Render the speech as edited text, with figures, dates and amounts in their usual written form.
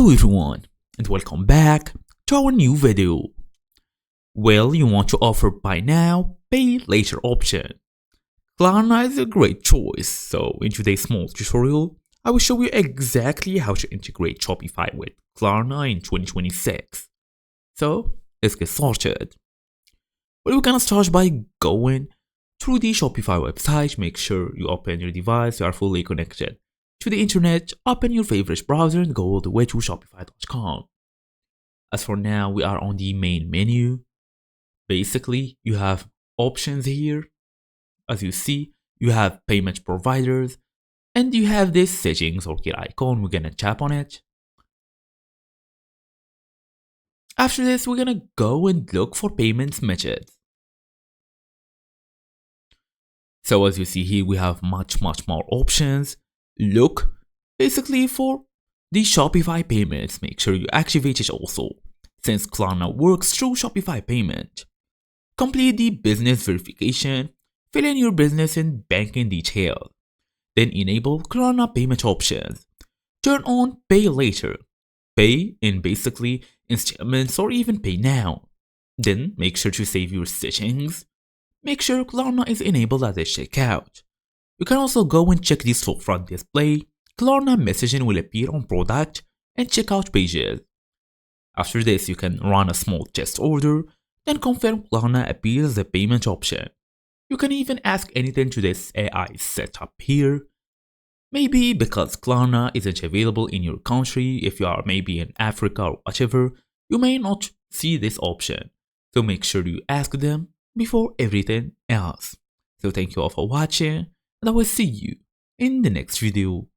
Hello everyone and welcome back to our new video. Well, you want to offer buy now, pay later option. Klarna is a great choice, so in today's small tutorial, I will show you exactly how to integrate Shopify with Klarna in 2026. So, let's get started. Well, we're gonna start by going through the Shopify website. Make sure you open your device, you are fully connected to the internet. Open your favorite browser and go all the way to shopify.com. As for now, we are on the main menu. Basically, you have options here. As you see, you have payment providers and you have this settings or gear icon. We're gonna tap on it. After this, we're gonna go and look for payments methods. So as you see here, we have much more options. Look basically for the Shopify payments. Make sure you activate it also, since Klarna works through Shopify payment. Complete the business verification. Fill in your business and banking detail. Then enable Klarna payment options. Turn on pay later. Pay in basically installments or even pay now. Then make sure to save your settings. Make sure Klarna is enabled as a checkout. You can also go and check the storefront display. Klarna messaging will appear on product and checkout pages. After this, you can run a small test order, then confirm Klarna appears as a payment option. You can even ask anything to this AI setup here. Maybe because Klarna isn't available in your country, if you are maybe in Africa or whatever, you may not see this option. So make sure you ask them before everything else. So thank you all for watching, and I will see you in the next video.